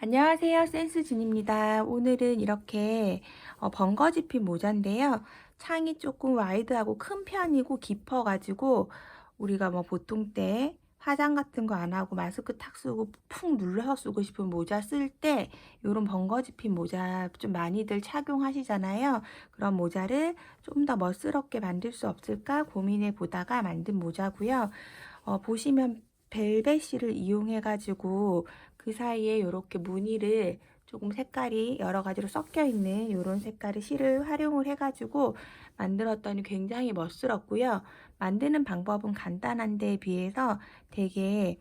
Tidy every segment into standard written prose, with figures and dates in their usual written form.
안녕하세요. 센스준입니다. 오늘은 이렇게 벙거지핀 모자인데요. 창이 조금 와이드하고 큰 편이고 깊어가지고 우리가 뭐 보통 때 화장 같은 거 안 하고 마스크 탁 쓰고 푹 눌러서 쓰고 싶은 모자 쓸 때 이런 벙거지핀 모자 좀 많이들 착용하시잖아요. 그런 모자를 좀 더 멋스럽게 만들 수 없을까 고민해 보다가 만든 모자고요. 보시면 벨벳실을 이용해 가지고 그 사이에 이렇게 무늬를 조금 색깔이 여러 가지로 섞여 있는 이런 색깔의 실을 활용을 해 가지고 만들었더니 굉장히 멋스럽고요. 만드는 방법은 간단한데 비해서 되게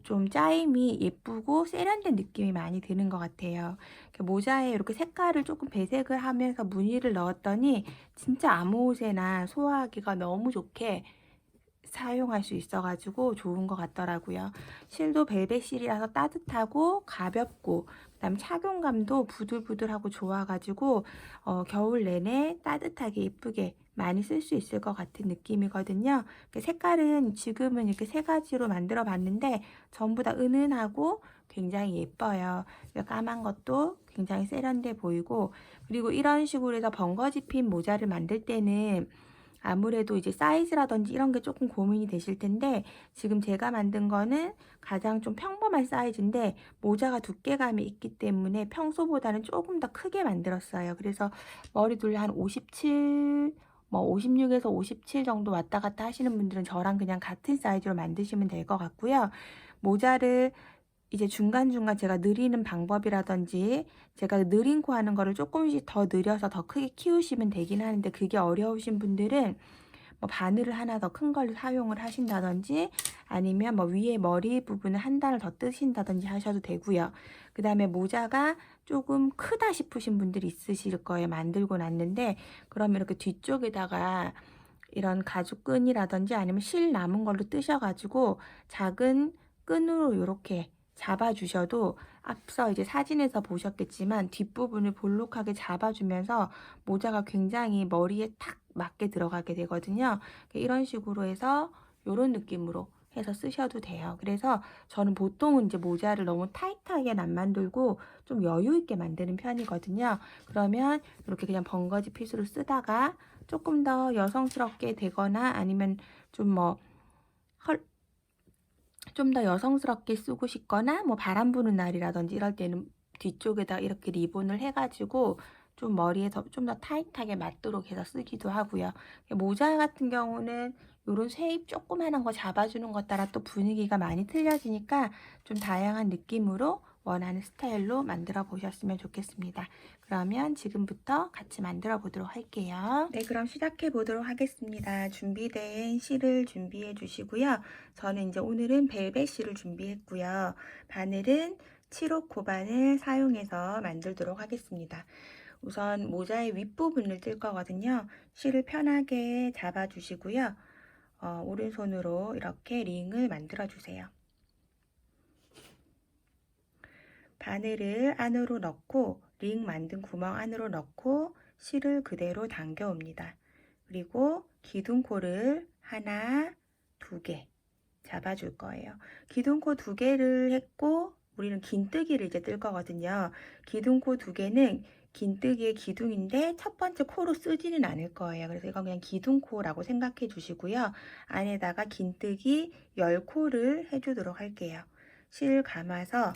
좀 짜임이 예쁘고 세련된 느낌이 많이 드는 것 같아요. 모자에 이렇게 색깔을 조금 배색을 하면서 무늬를 넣었더니 진짜 아무 옷에나 소화하기가 너무 좋게 사용할 수 있어 가지고 좋은 것 같더라고요. 실도 벨벳 실이라서 따뜻하고 가볍고 그다음에 착용감도 부들부들하고 좋아 가지고 겨울 내내 따뜻하게 예쁘게 많이 쓸 수 있을 것 같은 느낌이거든요. 색깔은 지금은 이렇게 세 가지로 만들어 봤는데 전부 다 은은하고 굉장히 예뻐요. 까만 것도 굉장히 세련돼 보이고, 그리고 이런 식으로 해서 벙거지핀 모자를 만들 때는 아무래도 이제 사이즈라든지 이런 게 조금 고민이 되실 텐데, 지금 제가 만든 거는 가장 좀 평범한 사이즈인데 모자가 두께감이 있기 때문에 평소보다는 조금 더 크게 만들었어요. 그래서 머리 둘레 한 57, 뭐 56에서 57 정도 왔다 갔다 하시는 분들은 저랑 그냥 같은 사이즈로 만드시면 될 것 같고요. 모자를 이제 중간중간 제가 늘리는 방법이라든지, 제가 느린 코 하는 거를 조금씩 더 늘려서 더 크게 키우시면 되긴 하는데, 그게 어려우신 분들은 뭐 바늘을 하나 더 큰 걸 사용을 하신다든지, 아니면 뭐 위에 머리 부분을 한 단을 더 뜨신다든지 하셔도 되고요. 그 다음에 모자가 조금 크다 싶으신 분들이 있으실 거예요. 만들고 났는데, 그러면 이렇게 뒤쪽에다가 이런 가죽끈이라든지 아니면 실 남은 걸로 뜨셔가지고 작은 끈으로 이렇게 잡아주셔도, 앞서 이제 사진에서 보셨겠지만 뒷부분을 볼록하게 잡아주면서 모자가 굉장히 머리에 탁 맞게 들어가게 되거든요. 이런 식으로 해서 이런 느낌으로 해서 쓰셔도 돼요. 그래서 저는 보통은 이제 모자를 너무 타이트하게는 안 만들고 좀 여유 있게 만드는 편이거든요. 그러면 이렇게 그냥 번거지 핏으로 쓰다가 조금 더 여성스럽게 되거나, 아니면 좀 뭐 좀 더 여성스럽게 쓰고 싶거나, 뭐 바람 부는 날이라든지 이럴 때는 뒤쪽에다 이렇게 리본을 해가지고 좀 머리에 좀 더 타이트하게 맞도록 해서 쓰기도 하고요. 모자 같은 경우는 요런 쉐입 조그만한 거 잡아주는 것 따라 또 분위기가 많이 틀려지니까 좀 다양한 느낌으로 원하는 스타일로 만들어 보셨으면 좋겠습니다. 그러면 지금부터 같이 만들어 보도록 할게요. 네, 그럼 시작해 보도록 하겠습니다. 준비된 실을 준비해 주시고요. 저는 이제 오늘은 벨벳 실을 준비했고요. 바늘은 7호 코바늘 사용해서 만들도록 하겠습니다. 우선 모자의 윗부분을 뜰 거거든요. 실을 편하게 잡아 주시고요. 오른손으로 이렇게 링을 만들어 주세요. 바늘을 안으로 넣고 링 만든 구멍 안으로 넣고 실을 그대로 당겨 옵니다. 그리고 기둥코를 하나, 두 개 잡아줄 거예요. 기둥코 두 개를 했고 우리는 긴뜨기를 이제 뜰 거거든요. 기둥코 두 개는 긴뜨기의 기둥인데 첫 번째 코로 쓰지는 않을 거예요. 그래서 이건 그냥 기둥코라고 생각해 주시고요. 안에다가 긴뜨기 10코를 해주도록 할게요. 실 감아서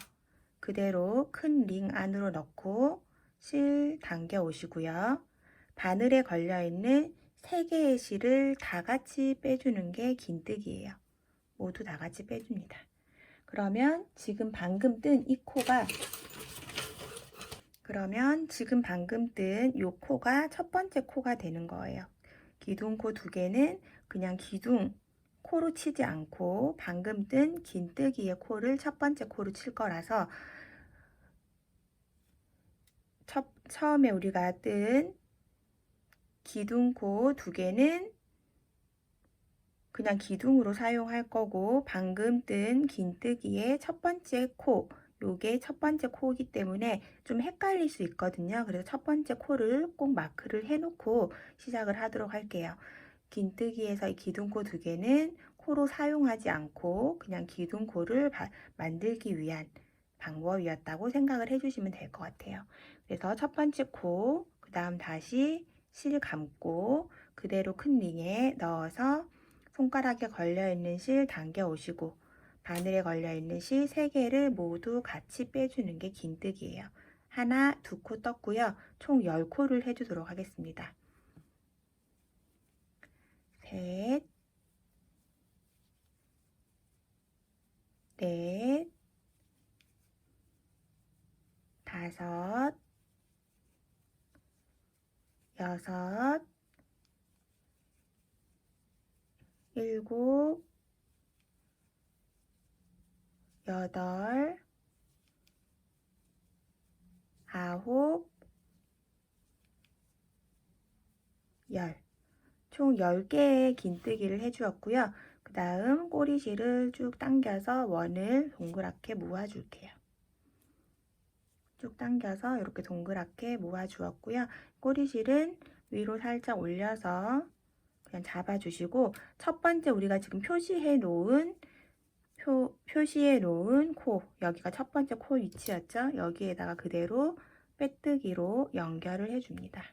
그대로 큰 링 안으로 넣고 실 당겨 오시고요. 바늘에 걸려있는 3개의 실을 다 같이 빼주는 게 긴뜨기예요. 모두 다 같이 빼줍니다. 그러면 지금 방금 뜬 이 코가, 요 코가 첫 번째 코가 되는 거예요. 기둥코 두 개는 그냥 기둥 코로 치지 않고 방금 뜬 긴뜨기의 코를 첫 번째 코로 칠 거라서, 처음에 우리가 뜬 기둥코 두 개는 그냥 기둥으로 사용할 거고, 방금 뜬 긴뜨기의 첫 번째 코, 요게 첫 번째 코이기 때문에 좀 헷갈릴 수 있거든요. 그래서 첫 번째 코를 꼭 마크를 해놓고 시작을 하도록 할게요. 긴뜨기에서 이 기둥코 두 개는 코로 사용하지 않고 그냥 기둥코를 만들기 위한 방법이었다고 생각을 해주시면 될 것 같아요. 그래서 첫 번째 코, 그 다음 다시 실 감고 그대로 큰 링에 넣어서 손가락에 걸려있는 실 당겨 오시고 바늘에 걸려있는 실 3개를 모두 같이 빼주는 게 긴뜨기예요. 하나, 2코 떴고요. 총 10코를 해주도록 하겠습니다. 셋, 넷, 다섯, 여섯, 일곱, 여덟, 아홉, 열. 총 10개의 긴뜨기를 해주었고요. 그 다음 꼬리실을 쭉 당겨서 원을 동그랗게 모아줄게요. 쭉 당겨서 이렇게 동그랗게 모아주었고요. 꼬리실은 위로 살짝 올려서 그냥 잡아주시고 첫 번째 우리가 지금 표시해 놓은 코, 여기가 첫 번째 코 위치였죠. 여기에다가 그대로 빼뜨기로 연결을 해줍니다.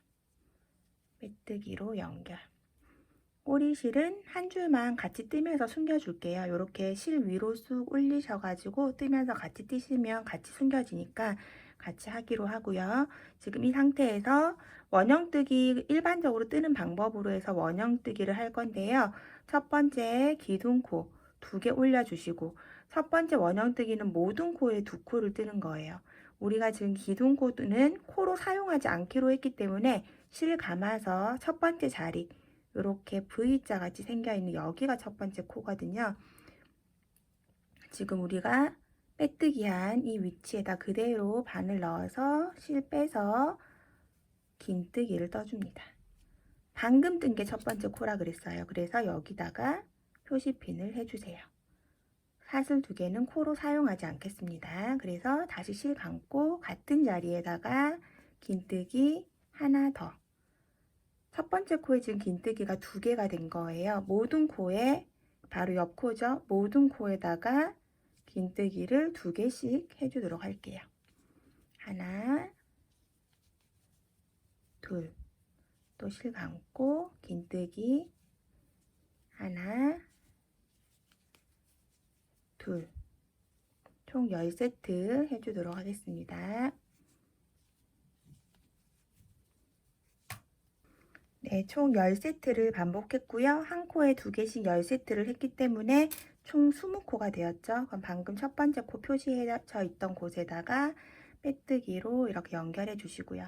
빼뜨기로 연결. 꼬리실은 한 줄만 같이 뜨면서 숨겨줄게요. 이렇게 실 위로 쑥 올리셔가지고 뜨면서 같이 뜨시면 같이 숨겨지니까 같이 하기로 하고요. 지금 이 상태에서 원형뜨기 일반적으로 뜨는 방법으로 해서 원형뜨기를 할 건데요. 첫 번째 기둥코 2개 올려주시고 첫 번째 원형뜨기는 모든 코에 2코를 뜨는 거예요. 우리가 지금 기둥코는 코로 사용하지 않기로 했기 때문에 실 감아서 첫 번째 자리 이렇게 V자 같이 생겨 있는 여기가 첫 번째 코거든요. 지금 우리가 빼뜨기한 이 위치에다 그대로 바늘 넣어서 실 빼서 긴뜨기를 떠줍니다. 방금 뜬 게 첫 번째 코라 그랬어요. 그래서 여기다가 표시핀을 해주세요. 사슬 2개는 코로 사용하지 않겠습니다. 그래서 다시 실 감고 같은 자리에다가 긴뜨기 하나 더. 첫 번째 코에 지금 긴뜨기가 2개가 된 거예요. 모든 코에 바로 옆 코죠. 모든 코에다가 긴뜨기를 2개씩 해주도록 할게요. 하나, 둘, 또 실 감고 긴뜨기 하나, 둘, 총 10세트 해주도록 하겠습니다. 네, 총 10세트를 반복했고요. 한 코에 2개씩 10세트를 했기 때문에 총 20코가 되었죠. 그럼 방금 첫 번째 코 표시해져 있던 곳에다가 빼뜨기로 이렇게 연결해 주시고요.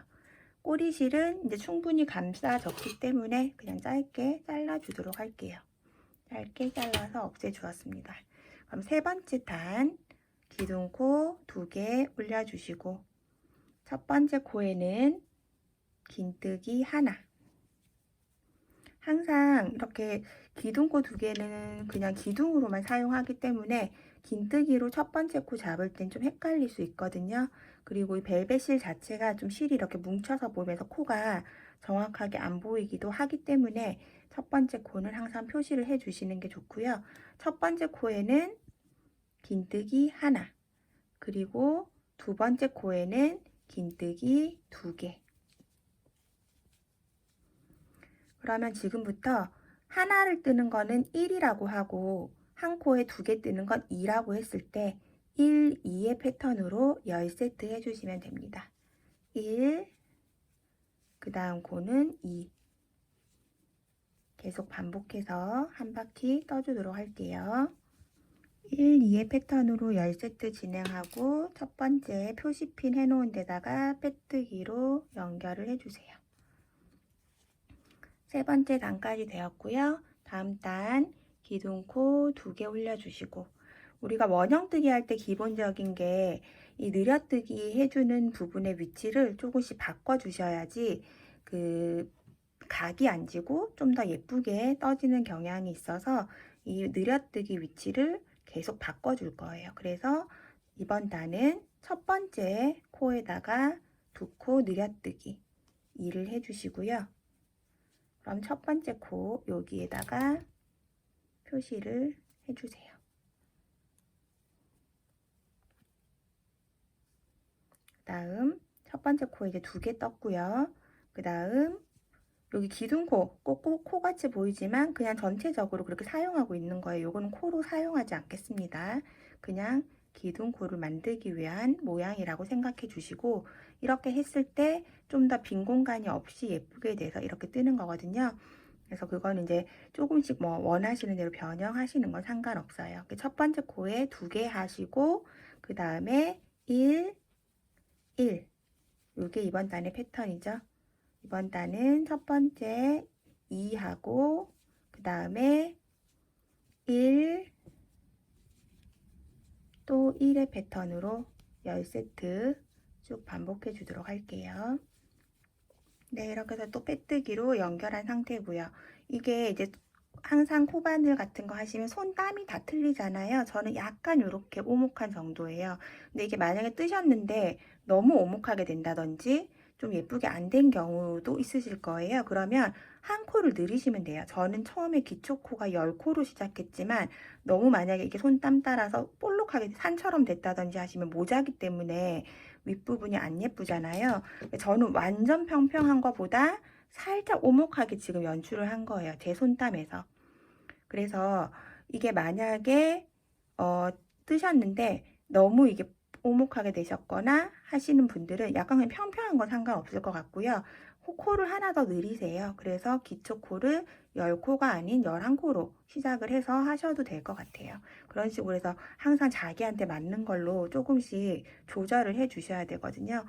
꼬리실은 이제 충분히 감싸졌기 때문에 그냥 짧게 잘라 주도록 할게요. 짧게 잘라서 없애 주었습니다. 그럼 세 번째 단 기둥코 2개 올려 주시고 첫 번째 코에는 긴뜨기 하나. 항상 이렇게 기둥코 2개는 그냥 기둥으로만 사용하기 때문에 긴뜨기로 첫 번째 코 잡을 땐 좀 헷갈릴 수 있거든요. 그리고 이 벨벳 실 자체가 좀 실이 이렇게 뭉쳐서 보면서 코가 정확하게 안 보이기도 하기 때문에 첫 번째 코는 항상 표시를 해 주시는 게 좋고요. 첫 번째 코에는 긴뜨기 하나, 그리고 두 번째 코에는 긴뜨기 2개. 그러면 지금부터 하나를 뜨는 거는 1이라고 하고 한 코에 2개 뜨는 건 2라고 했을 때 1, 2의 패턴으로 10세트 해주시면 됩니다. 1, 그 다음 코는 2. 계속 반복해서 한 바퀴 떠주도록 할게요. 1, 2의 패턴으로 10세트 진행하고 첫 번째 표시핀 해놓은 데다가 빼뜨기로 연결을 해주세요. 세 번째 단까지 되었고요. 다음 단 기둥코 2개 올려주시고 우리가 원형뜨기 할 때 기본적인 게 이 느려뜨기 해주는 부분의 위치를 조금씩 바꿔주셔야지 그 각이 안 지고 좀 더 예쁘게 떠지는 경향이 있어서 이 느려뜨기 위치를 계속 바꿔줄 거예요. 그래서 이번 단은 첫 번째 코에다가 2코 느려뜨기 2를 해주시고요. 그럼 첫 번째 코 여기에다가 표시를 해주세요. 다음 첫 번째 코 이제 2개 떴고요. 그 다음 여기 기둥코, 꼭 코같이 보이지만 그냥 전체적으로 그렇게 사용하고 있는 거예요. 요거는 코로 사용하지 않겠습니다. 그냥 기둥코를 만들기 위한 모양이라고 생각해 주시고, 이렇게 했을 때 좀 더 빈 공간이 없이 예쁘게 돼서 이렇게 뜨는 거거든요. 그래서 그건 이제 조금씩 뭐 원하시는 대로 변형하시는 건 상관없어요. 첫 번째 코에 2개 하시고, 그 다음에 1, 1. 요게 이번 단의 패턴이죠. 이번 단은 첫 번째 2하고 그 다음에 1, 또 1의 패턴으로 10세트 쭉 반복해 주도록 할게요. 네, 이렇게 해서 또 빼뜨기로 연결한 상태고요. 이게 이제 항상 코바늘 같은 거 하시면 손 땀이 다 틀리잖아요. 저는 약간 이렇게 오목한 정도예요. 근데 이게 만약에 뜨셨는데 너무 오목하게 된다든지 좀 예쁘게 안 된 경우도 있으실 거예요. 그러면 한 코를 늘리시면 돼요. 저는 처음에 기초 코가 10코로 시작했지만 너무 만약에 이게 손 땀 따라서 볼록하게 산처럼 됐다든지 하시면 모자기 때문에 윗부분이 안 예쁘잖아요. 저는 완전 평평한 것보다 살짝 오목하게 지금 연출을 한 거예요. 제 손땀에서. 그래서 이게 만약에 뜨셨는데 너무 이게 오목하게 되셨거나 하시는 분들은 약간 그냥 평평한 건 상관없을 것 같고요. 코를 하나 더 늘리세요. 그래서 기초 코를 10코가 아닌 11코로 시작을 해서 하셔도 될 것 같아요. 그런 식으로 해서 항상 자기한테 맞는 걸로 조금씩 조절을 해 주셔야 되거든요.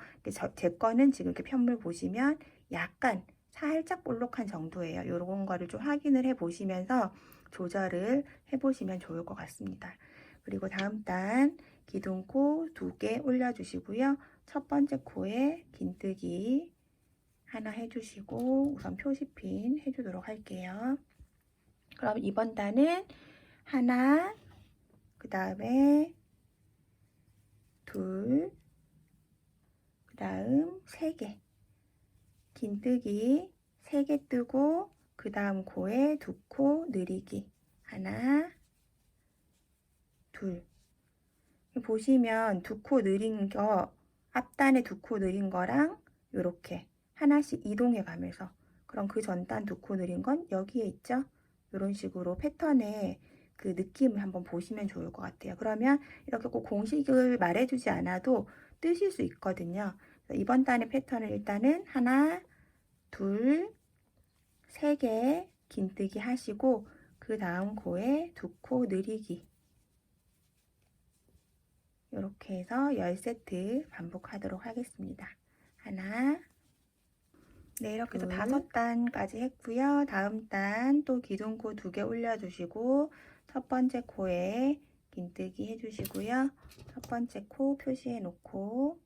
제 거는 지금 이렇게 편물 보시면 약간 살짝 볼록한 정도예요. 이런 거를 좀 확인을 해 보시면서 조절을 해 보시면 좋을 것 같습니다. 그리고 다음 단 기둥코 2개 올려주시고요. 첫 번째 코에 긴뜨기 하나 해주시고 우선 표시핀 해주도록 할게요. 그럼 이번 단은 하나, 그 다음에 둘, 그 다음 3개 긴뜨기 3개 뜨고 그 다음 코에 2코 늘리기 하나, 둘. 보시면 2코 늘린 거, 앞단에 2코 늘린 거랑 이렇게 하나씩 이동해 가면서, 그럼 그 전단 2코 늘린 건 여기에 있죠? 이런 식으로 패턴의 그 느낌을 한번 보시면 좋을 것 같아요. 그러면 이렇게 꼭 공식을 말해주지 않아도 뜨실 수 있거든요. 이번 단의 패턴을 일단은 하나, 둘, 3개 긴뜨기 하시고 그 다음 코에 2코 늘리기, 이렇게 해서 10세트 반복하도록 하겠습니다. 하나, 네, 이렇게 해서 5단까지 했고요. 다음 단 또 기둥코 2개 올려주시고 첫 번째 코에 긴뜨기 해주시고요. 첫 번째 코 표시해 놓고,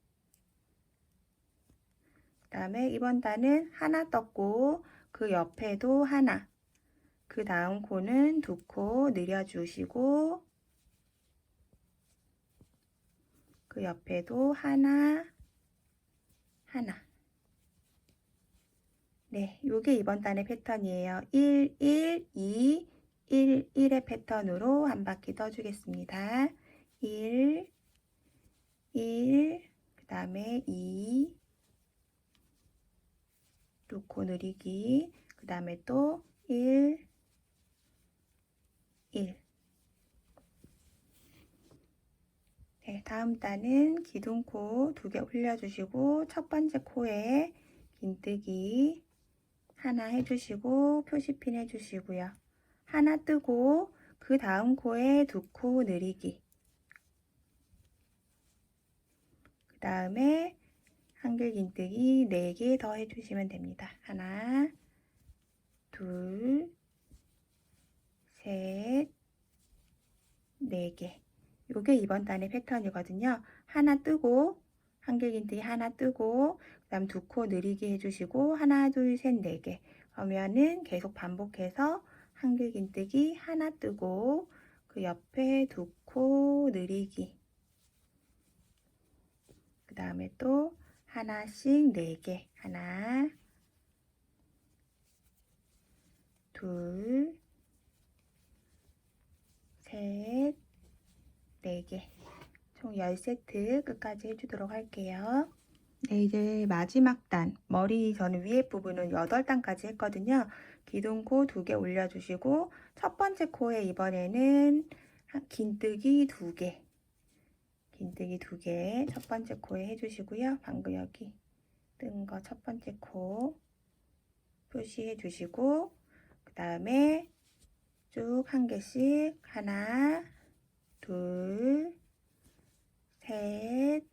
그 다음에 이번 단은 하나 떴고 그 옆에도 하나, 그 다음 코는 2코 늘려주시고 그 옆에도 하나, 하나. 네, 요게 이번 단의 패턴이에요. 1, 1, 2, 1, 1의 패턴으로 한 바퀴 떠주겠습니다. 1, 1, 그 다음에 2, 놓고 느리기, 그 다음에 또 1, 1. 네, 다음 단은 기둥코 2개 올려주시고 첫 번째 코에 긴뜨기 하나 해주시고 표시핀 해주시고요. 하나 뜨고 그 다음 코에 2코 늘리기, 그 다음에 한길 긴뜨기 4개 더 해주시면 됩니다. 하나, 둘, 셋, 4개. 요게 이번 단의 패턴이거든요. 하나 뜨고 한길 긴뜨기 하나 뜨고 그 다음 2코 늘리기 해주시고 하나, 둘, 셋, 4개. 그러면은 계속 반복해서 한길 긴뜨기 하나 뜨고 그 옆에 2코 늘리기, 그 다음에 또 하나씩 4개. 하나, 둘, 셋, 4개. 총 10세트 끝까지 해주도록 할게요. 네, 이제 마지막 단, 머리 저는 위에 부분은 8단까지 했거든요. 기둥코 2개 올려주시고 첫 번째 코에 이번에는 긴뜨기 2개, 긴뜨기 2개 첫 번째 코에 해주시고요. 방금 여기 뜬 거 첫 번째 코 표시해 주시고 그 다음에 쭉 한 개씩 하나, 둘, 셋,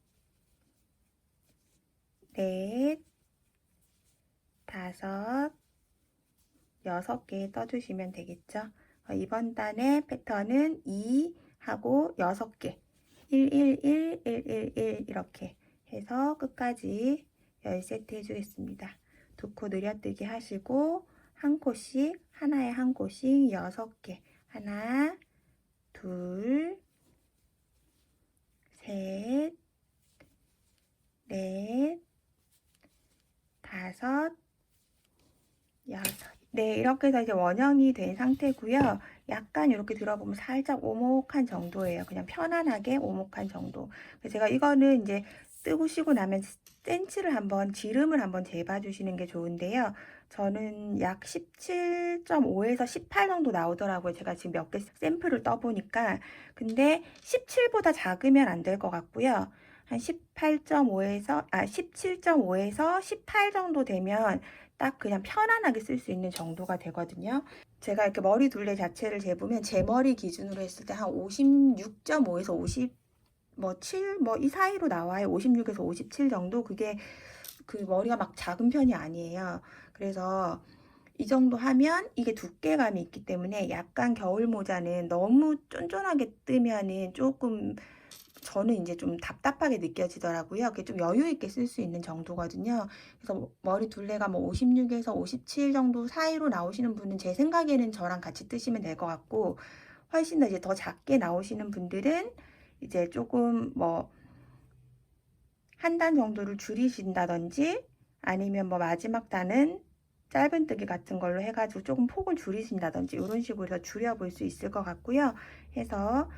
넷, 다섯, 6개 떠주시면 되겠죠. 이번 단의 패턴은 2 하고 6개 1, 1, 1, 1, 1, 1 이렇게 해서 끝까지 10세트 해주겠습니다. 2코 늘려뜨기 하시고 한 코씩 하나에 한 코씩 6개 하나, 둘, 셋, 넷, 다섯, 여섯. 네, 이렇게 해서 이제 원형이 된 상태고요. 약간 이렇게 들어보면 살짝 오목한 정도예요. 그냥 편안하게 오목한 정도. 제가 이거는 이제 뜨고시고 나면 센치를 한번, 지름을 한번 재봐 주시는 게 좋은데요. 저는 약 17.5에서 18 정도 나오더라고요. 제가 지금 몇 개 샘플을 떠보니까. 근데 17보다 작으면 안 될 것 같고요. 한 17.5에서 18 정도 되면 딱 그냥 편안하게 쓸 수 있는 정도가 되거든요. 제가 이렇게 머리 둘레 자체를 재보면 제 머리 기준으로 했을 때 한 56.5에서 50, 뭐 7, 뭐 이 사이로 나와요. 56에서 57 정도. 그게 그 머리가 막 작은 편이 아니에요. 그래서 이 정도 하면 이게 두께감이 있기 때문에 약간 겨울 모자는 너무 쫀쫀하게 뜨면은 조금 저는 이제 좀 답답하게 느껴지더라고요. 그게 좀 여유 있게 쓸 수 있는 정도거든요. 그래서 머리 둘레가 뭐 56에서 57 정도 사이로 나오시는 분은 제 생각에는 저랑 같이 뜨시면 될 것 같고, 훨씬 더 이제 더 작게 나오시는 분들은 이제 조금 뭐 한 단 정도를 줄이신다든지 아니면 뭐 마지막 단은 짧은뜨기 같은 걸로 해가지고 조금 폭을 줄이신다든지 이런 식으로 해서 줄여볼 수 있을 것 같고요. 해서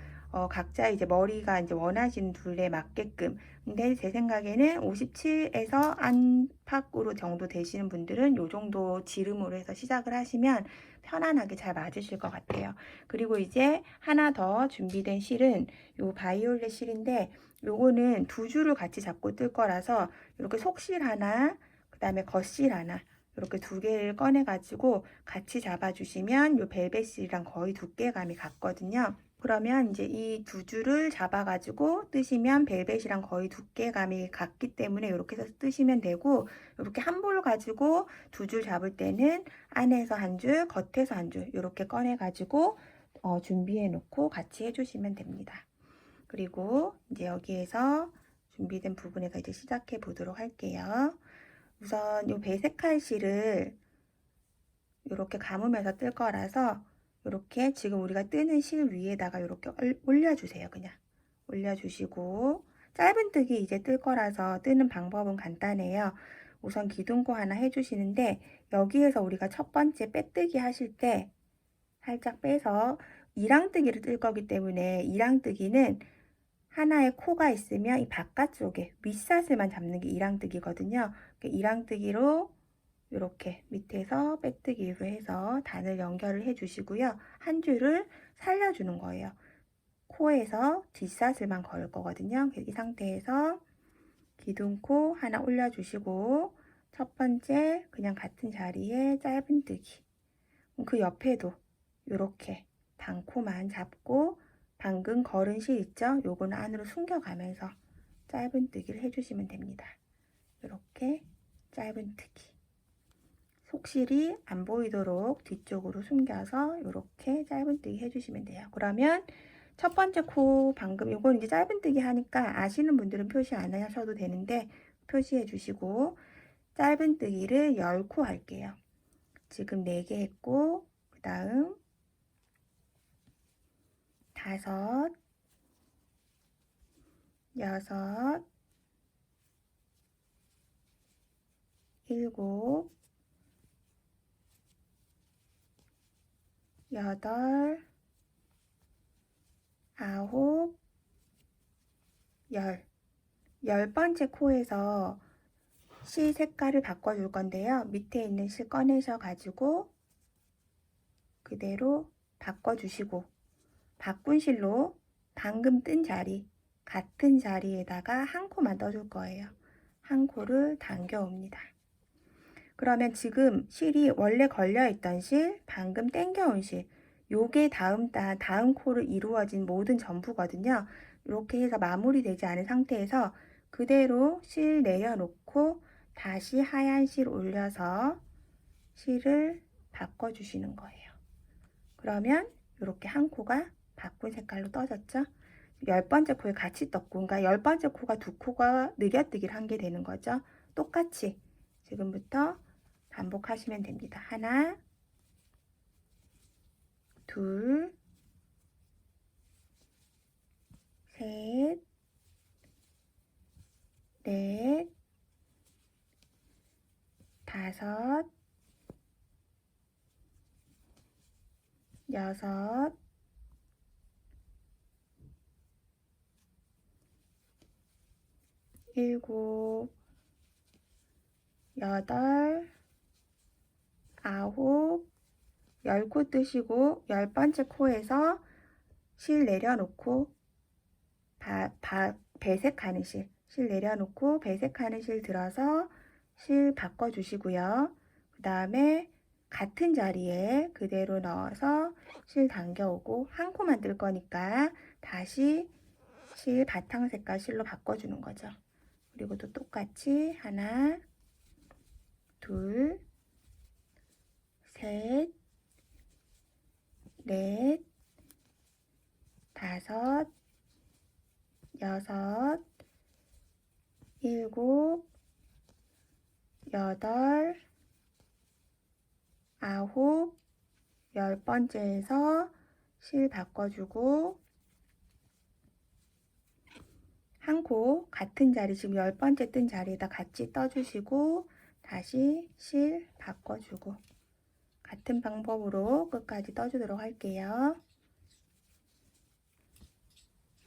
각자 이제 머리가 이제 원하시는 둘레에 맞게끔. 근데 제 생각에는 57에서 안팎으로 정도 되시는 분들은 요 정도 지름으로 해서 시작을 하시면 편안하게 잘 맞으실 것 같아요. 그리고 이제 하나 더 준비된 실은 요 바이올렛 실인데 요거는 2줄을 같이 잡고 뜰 거라서 이렇게 속실 하나, 그 다음에 겉실 하나 이렇게 2개를 꺼내 가지고 같이 잡아 주시면 요 벨벳 실이랑 거의 두께감이 같거든요. 그러면 이제 이 2줄을 잡아 가지고 뜨시면 벨벳이랑 거의 두께감이 같기 때문에 이렇게 해서 뜨시면 되고, 이렇게 한 볼 가지고 2줄 잡을 때는 안에서 한 줄, 겉에서 한 줄 이렇게 꺼내 가지고 준비해 놓고 같이 해 주시면 됩니다. 그리고 이제 여기에서 준비된 부분에서 이제 시작해 보도록 할게요. 우선 이 배색할 실을 이렇게 감으면서 뜰 거라서 이렇게 지금 우리가 뜨는 실 위에다가 이렇게 올려주세요. 그냥 올려주시고, 짧은뜨기 이제 뜰 거라서 뜨는 방법은 간단해요. 우선 기둥코 하나 해주시는데 여기에서 우리가 첫 번째 빼뜨기 하실 때 살짝 빼서 이랑뜨기를 뜰 거기 때문에 이랑뜨기는 하나의 코가 있으면 이 바깥쪽에 윗사슬만 잡는 게 이랑뜨기거든요. 이랑뜨기로 이렇게 밑에서 빼뜨기로 해서 단을 연결을 해 주시고요. 한 줄을 살려주는 거예요. 코에서 뒷사슬만 걸 거거든요. 이 상태에서 기둥코 하나 올려주시고 첫 번째 그냥 같은 자리에 짧은뜨기, 그 옆에도 이렇게 단코만 잡고 방금 걸은 실 있죠? 요거는 안으로 숨겨가면서 짧은뜨기를 해주시면 됩니다. 이렇게 짧은뜨기, 속실이 안 보이도록 뒤쪽으로 숨겨서 이렇게 짧은뜨기 해주시면 돼요. 그러면 첫 번째 코 방금 요건 이제 짧은뜨기 하니까 아시는 분들은 표시 안 하셔도 되는데 표시해 주시고, 짧은뜨기를 10코 할게요. 지금 4개 했고 그 다음 5, 6, 7, 8, 9, 10. 10번째 코에서 실 색깔을 바꿔줄 건데요. 밑에 있는 실 꺼내셔 가지고 그대로 바꿔주시고 바꾼 실로 방금 뜬 자리, 같은 자리에다가 한 코만 떠줄 거예요. 한 코를 당겨 옵니다. 그러면 지금 실이 원래 걸려있던 실, 방금 당겨온 실, 요게 다음 코를 이루어진 모든 전부거든요. 이렇게 해서 마무리되지 않은 상태에서 그대로 실 내려놓고 다시 하얀 실 올려서 실을 바꿔주시는 거예요. 그러면 이렇게 한 코가 바꾼 색깔로 떠졌죠. 10번째 코에 같이 떴고, 그러니까 10번째 코가 두 코가 느껴뜨기를 한 게 되는 거죠. 똑같이 지금부터 반복하시면 됩니다. 하나, 둘, 셋, 넷, 다섯, 여섯, 일곱, 여덟, 아홉, 10코 뜨시고 10번째 코에서 실 내려놓고 배색하는 실 내려놓고 배색하는 실 들어서 실 바꿔주시고요. 그 다음에 같은 자리에 그대로 넣어서 실 당겨오고 한 코만 뜰 거니까 다시 실 바탕 색깔 실로 바꿔주는 거죠. 그리고 또 똑같이 하나, 둘, 셋, 넷, 다섯, 여섯, 일곱, 여덟, 아홉, 10번째에서 실 바꿔주고 한 코 같은 자리 지금 10번째 뜬 자리에다 같이 떠주시고 다시 실 바꿔주고 같은 방법으로 끝까지 떠주도록 할게요.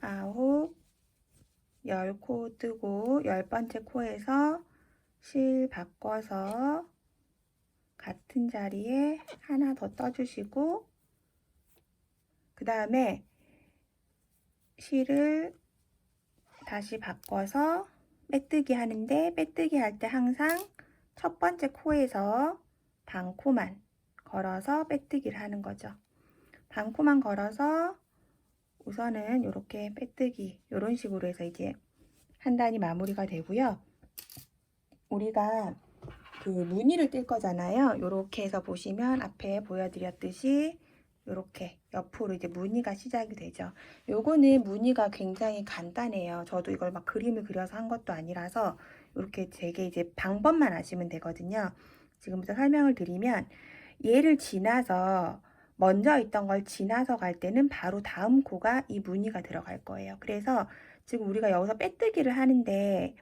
아홉, 10코 뜨고 10번째 코에서 실 바꿔서 같은 자리에 하나 더 떠주시고 그 다음에 실을 다시 바꿔서 빼뜨기 하는데 빼뜨기 할 때 항상 첫 번째 코에서 반코만 걸어서 빼뜨기를 하는 거죠. 반코만 걸어서 우선은 이렇게 빼뜨기 이런 식으로 해서 이제 한 단이 마무리가 되고요. 우리가 그 무늬를 뜰 거잖아요. 이렇게 해서 보시면 앞에 보여드렸듯이 이렇게 옆으로 이제 무늬가 시작이 되죠. 요거는 무늬가 굉장히 간단해요. 저도 이걸 막 그림을 그려서 한 것도 아니라서 이렇게 되게 이제 방법만 아시면 되거든요. 지금부터 설명을 드리면 얘를 지나서 먼저 있던 걸 지나서 갈 때는 바로 다음 코가 이 무늬가 들어갈 거예요. 그래서 지금 우리가 여기서 빼뜨기를 하는데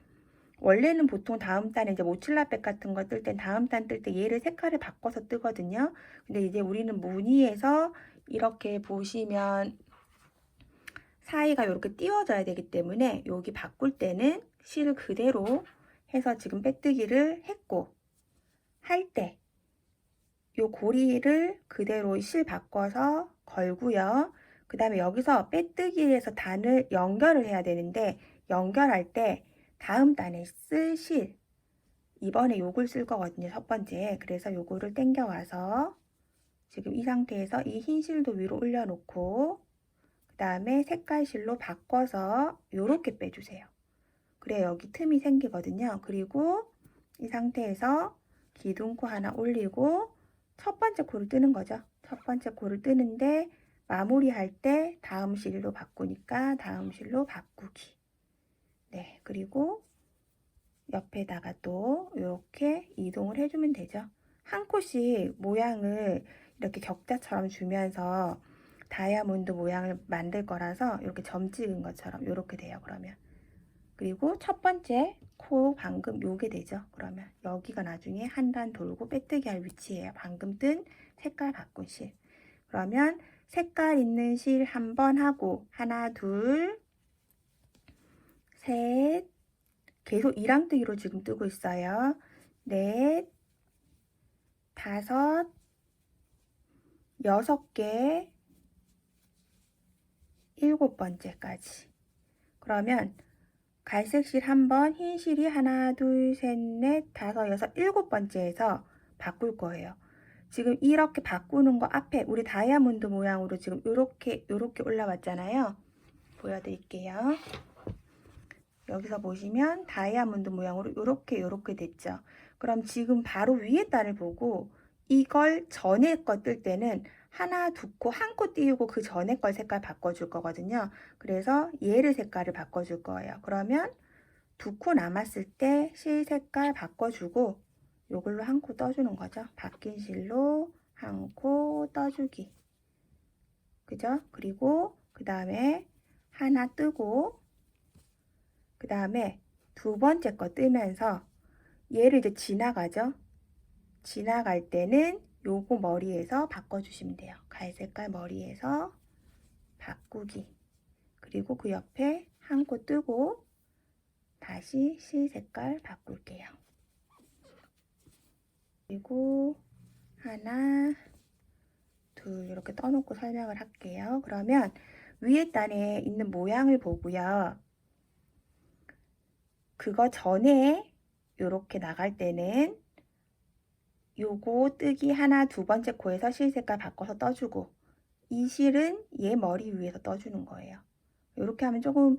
원래는 보통 다음 단에 이제 모칠라백 같은 거 뜰 땐 다음 단 뜰 때 얘를 색깔을 바꿔서 뜨거든요. 근데 이제 우리는 무늬에서 이렇게 보시면 사이가 이렇게 띄워져야 되기 때문에 여기 바꿀 때는 실을 그대로 해서 지금 빼뜨기를 했고 할 때 요 고리를 그대로 실 바꿔서 걸고요. 그 다음에 여기서 빼뜨기에서 단을 연결을 해야 되는데 연결할 때 다음 단에 쓸 실 이번에 요걸 쓸 거거든요. 첫 번째. 그래서 요거를 당겨 와서 지금 이 상태에서 이 흰 실도 위로 올려놓고 그 다음에 색깔 실로 바꿔서 요렇게 빼주세요. 그래야 여기 틈이 생기거든요. 그리고 이 상태에서 기둥코 하나 올리고 첫 번째 코를 뜨는 거죠. 첫 번째 코를 뜨는데 마무리할 때 다음 실로 바꾸니까 다음 실로 바꾸기. 네, 그리고 옆에다가 또 이렇게 이동을 해주면 되죠. 한 코씩 모양을 이렇게 격자처럼 주면서 다이아몬드 모양을 만들 거라서 이렇게 점 찍은 것처럼 이렇게 돼요. 그러면 그리고 첫 번째 코 방금 요게 되죠. 그러면 여기가 나중에 한 단 돌고 빼뜨기 할 위치예요. 방금 뜬 색깔 바꾼 실. 그러면 색깔 있는 실 한 번 하고 하나 둘 셋 계속 이랑뜨기로 지금 뜨고 있어요. 넷, 다섯, 6개, 7번째까지. 그러면 갈색 실 한 번, 흰 실이 하나, 둘, 셋, 넷, 다섯, 여섯, 7번째에서 바꿀 거예요. 지금 이렇게 바꾸는 거 앞에 우리 다이아몬드 모양으로 지금 요렇게 올라왔잖아요. 보여드릴게요. 여기서 보시면 다이아몬드 모양으로 요렇게 됐죠. 그럼 지금 바로 위에 단을 보고 이걸 전에 거 뜰 때는 하나, 두 코, 한 코 띄우고 그 전에 걸 색깔 바꿔줄 거거든요. 그래서 얘를 색깔을 바꿔줄 거예요. 그러면 두 코 남았을 때 실 색깔 바꿔주고 요걸로 한 코 떠주는 거죠. 바뀐 실로 한 코 떠주기. 그죠? 그리고 그 다음에 하나 뜨고 그 다음에 두 번째 거 뜨면서 얘를 이제 지나가죠. 지나갈 때는 요거 머리에서 바꿔주시면 돼요. 갈색깔 머리에서 바꾸기. 그리고 그 옆에 한 코 뜨고 다시 실 색깔 바꿀게요. 그리고 하나, 둘 이렇게 떠놓고 설명을 할게요. 그러면 위에 단에 있는 모양을 보고요. 그거 전에 이렇게 나갈 때는 요거 뜨기 하나, 두 번째 코에서 실 색깔 바꿔서 떠주고 이 실은 얘 머리 위에서 떠주는 거예요. 이렇게 하면 조금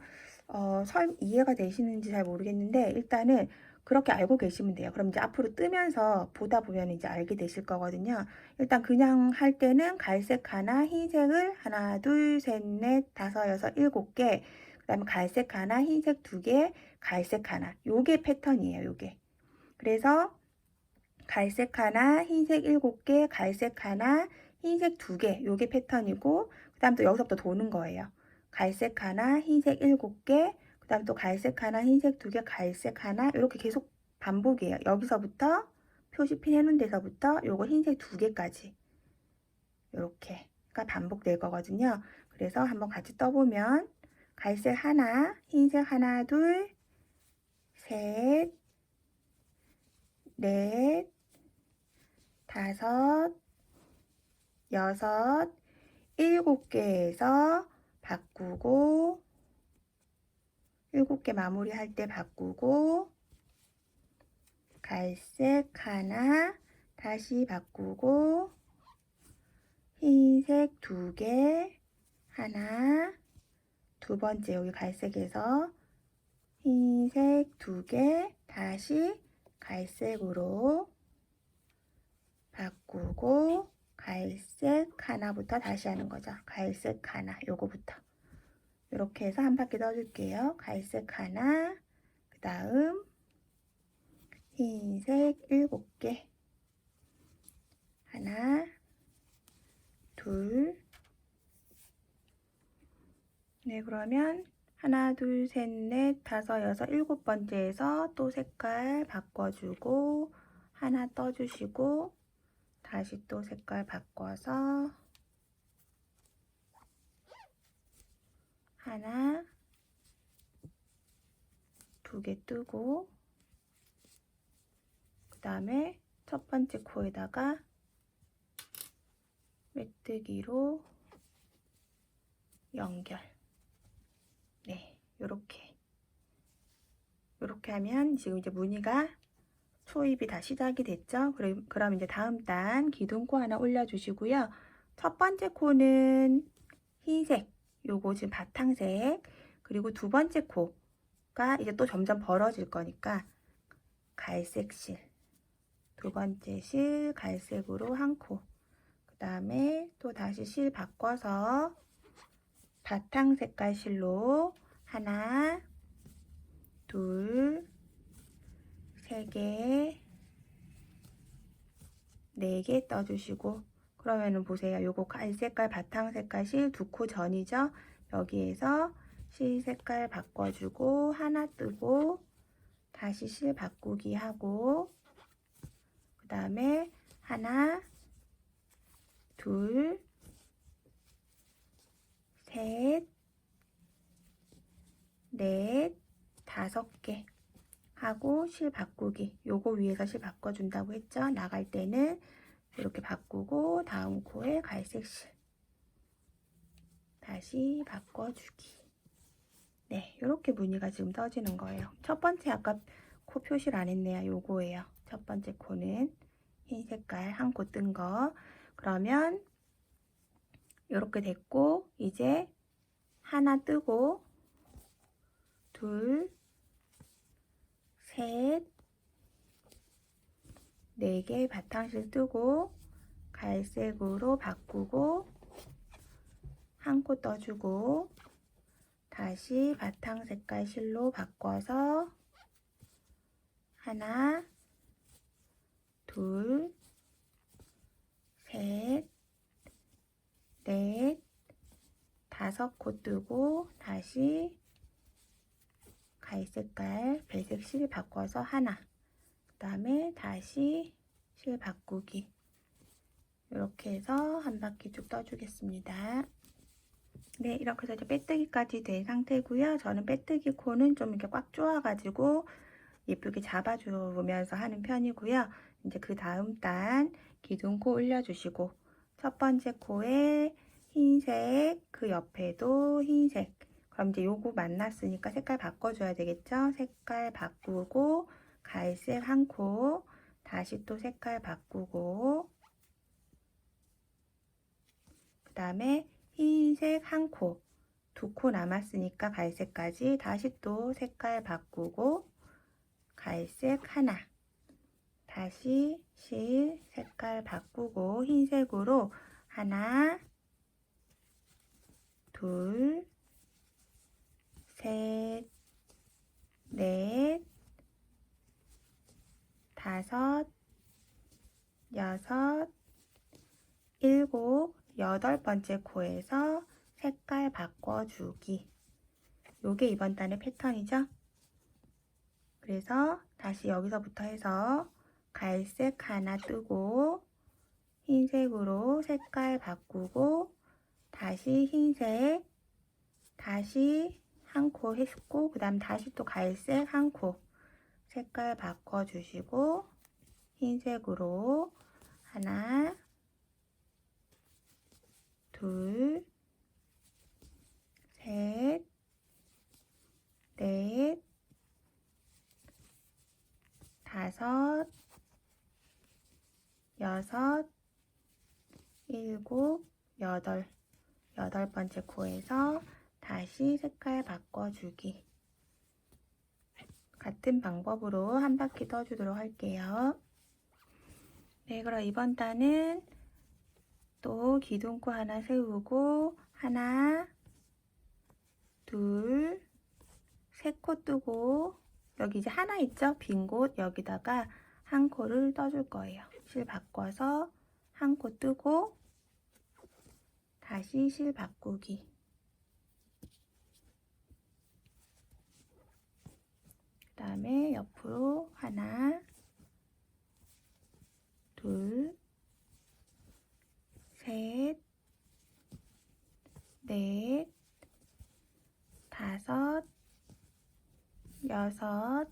이해가 되시는지 잘 모르겠는데 일단은 그렇게 알고 계시면 돼요. 그럼 이제 앞으로 뜨면서 보다 보면 이제 알게 되실 거거든요. 일단 그냥 할 때는 갈색 하나, 흰색을 하나, 둘, 셋, 넷, 다섯, 여섯, 7개. 그 다음에 갈색 하나, 흰색 2개, 갈색 하나. 요게 패턴이에요. 요게. 그래서 갈색 하나, 흰색 7개, 갈색 하나, 흰색 2개. 요게 패턴이고 그 다음 또 여기서부터 도는 거예요. 갈색 하나, 흰색 7개, 그 다음 또 갈색 하나, 흰색 2개, 갈색 하나 이렇게 계속 반복이에요. 여기서부터 표시핀 해놓은 데서부터 요거 흰색 2개까지 이렇게가 반복될 거거든요. 그래서 한번 같이 떠보면 갈색 하나, 흰색 하나, 둘, 셋, 넷, 다섯, 여섯, 7개에서 바꾸고 7개 마무리할 때 바꾸고 갈색 하나 다시 바꾸고 흰색 2개 하나 두 번째 여기 갈색에서 흰색 2개 다시 갈색으로 바꾸고 갈색 하나부터 다시 하는 거죠. 갈색 하나 요거부터 이렇게 해서 한 바퀴 넣어줄게요. 갈색 하나 그 다음 흰색 7개 하나 둘 네 그러면 하나 둘 셋 넷 다섯 여섯 7번째에서 또 색깔 바꿔주고 하나 떠주시고 다시 또 색깔 바꿔서 하나 2개 뜨고 그 다음에 첫 번째 코에다가 메뜨기로 연결. 네, 요렇게 하면 지금 이제 무늬가 초입이 다 시작이 됐죠. 그럼 이제 다음 단 기둥코 하나 올려주시고요. 첫 번째 코는 흰색, 요거 지금 바탕색, 그리고 두 번째 코가 이제 또 점점 벌어질 거니까 갈색 실, 두 번째 실 갈색으로 한 코, 그 다음에 또 다시 실 바꿔서 바탕 색깔 실로 하나, 둘, 세 개, 4개 떠주시고 그러면은 보세요. 요거 갈색깔 바탕 색깔 실 2코 전이죠. 여기에서 실 색깔 바꿔주고 하나 뜨고 다시 실 바꾸기 하고 그 다음에 하나 둘 셋 넷 5개 하고 실 바꾸기. 요거 위에서 실 바꿔준다고 했죠. 나갈 때는 이렇게 바꾸고 다음 코에 갈색 실 다시 바꿔주기. 네, 이렇게 무늬가 지금 떠지는 거예요. 첫 번째 아까 코 표시를 안 했네요. 요거예요. 첫 번째 코는 흰 색깔 한 코 뜬 거. 그러면 이렇게 됐고 이제 하나 뜨고 둘, 셋, 네 개 바탕실 뜨고 갈색으로 바꾸고 한 코 떠주고 다시 바탕 색깔 실로 바꿔서 하나, 둘, 셋, 넷, 다섯 코 뜨고 다시 갈색깔 배색 실 바꿔서 하나, 그 다음에 다시 실 바꾸기. 이렇게 해서 한 바퀴 쭉 떠주겠습니다. 네, 이렇게 해서 이제 빼뜨기까지 된 상태고요. 저는 빼뜨기 코는 좀 이렇게 꽉 조아가지고 예쁘게 잡아주면서 하는 편이고요. 이제 그 다음 단 기둥코 올려주시고 첫 번째 코에 흰색, 그 옆에도 흰색. 그럼 이제 요거 만났으니까 색깔 바꿔줘야 되겠죠? 색깔 바꾸고 갈색 한 코, 다시 또 색깔 바꾸고 그 다음에 흰색 한 코, 두 코 남았으니까 갈색까지 다시 또 색깔 바꾸고 갈색 하나, 다시 실 색깔 바꾸고 흰색으로 하나, 둘, 셋, 넷, 다섯, 여섯, 일곱, 여덟 번째 코에서 색깔 바꿔주기. 요게 이번 단의 패턴이죠. 그래서 다시 여기서부터 해서 갈색 하나 뜨고 흰색으로 색깔 바꾸고 다시 흰색, 다시 한 코 했고 그 다음 다시 또 갈색 한 코 색깔 바꿔주시고 흰색으로 하나, 둘, 셋, 넷, 다섯, 여섯, 일곱, 여덟 번째 코에서 다시 색깔 바꿔주기. 같은 방법으로 한 바퀴 떠주도록 할게요. 네, 그럼 이번 단은 또 기둥코 하나 세우고 하나, 둘, 세 코 뜨고 여기 이제 하나 있죠? 빈 곳 여기다가 한 코를 떠줄 거예요. 실 바꿔서 한 코 뜨고 다시 실 바꾸기. 그 다음에 옆으로 하나, 둘, 셋, 넷, 다섯, 여섯,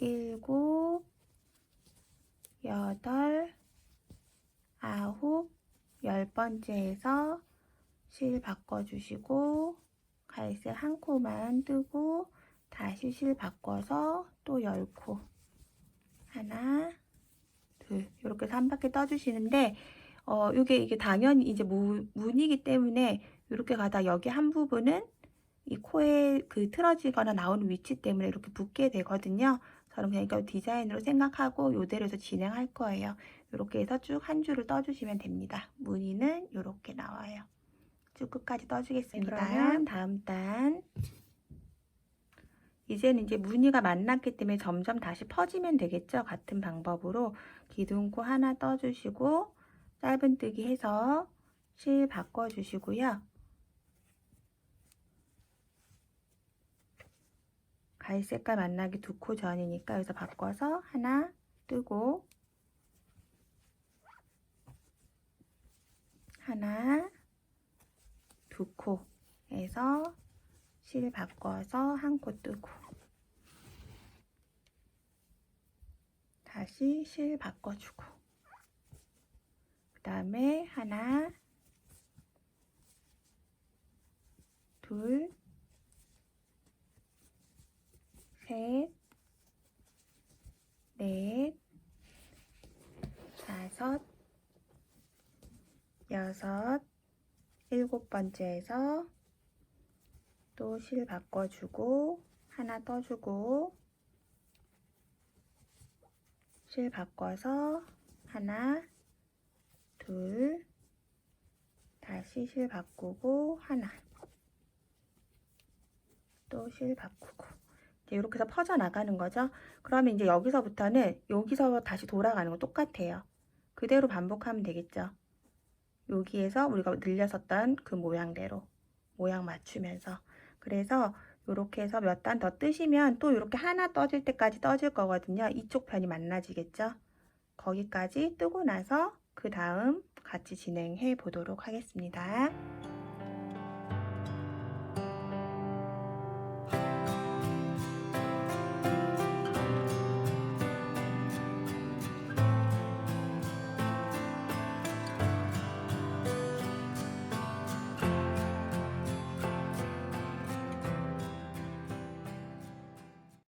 일곱, 여덟, 아홉, 열 번째에서 실 바꿔주시고 갈색 한 코만 뜨고 다시 실 바꿔서 또 10코 하나, 둘 이렇게 해서 한 바퀴 떠주시는데 이게 당연히 이제 무늬이기 때문에 이렇게 가다 여기 한 부분은 이 코에 그 틀어지거나 나오는 위치 때문에 이렇게 붙게 되거든요. 저는 그냥 이거 디자인으로 생각하고 이대로 해서 진행할 거예요. 이렇게 해서 쭉 한 줄을 떠주시면 됩니다. 무늬는 이렇게 나와요. 쭉 끝까지 떠주겠습니다. 그러면 다음 단 이제는 이제 무늬가 만났기 때문에 점점 다시 퍼지면 되겠죠. 같은 방법으로 기둥코 하나 떠주시고 짧은뜨기 해서 실 바꿔주시고요. 갈색깔 만나기 두 코 전이니까 여기서 바꿔서 하나 뜨고 하나 두 코에서 실 바꿔서 한 코 뜨고 다시 실 바꿔주고, 그 다음에 하나, 둘, 셋, 넷, 다섯, 여섯, 일곱 번째에서 또 실 바꿔주고, 하나 떠주고, 실 바꿔서 하나, 둘, 다시 실 바꾸고 하나, 또 실 바꾸고, 이렇게 해서 퍼져 나가는 거죠. 그러면 이제 여기서부터는 여기서 다시 돌아가는 거 똑같아요. 그대로 반복하면 되겠죠. 여기에서 우리가 늘렸었던 그 모양대로 모양 맞추면서, 그래서 이렇게 해서 몇 단 더 뜨시면 또 이렇게 하나 떠질 때까지 떠질 거거든요. 이쪽 편이 만나지겠죠. 거기까지 뜨고 나서 그 다음 같이 진행해 보도록 하겠습니다.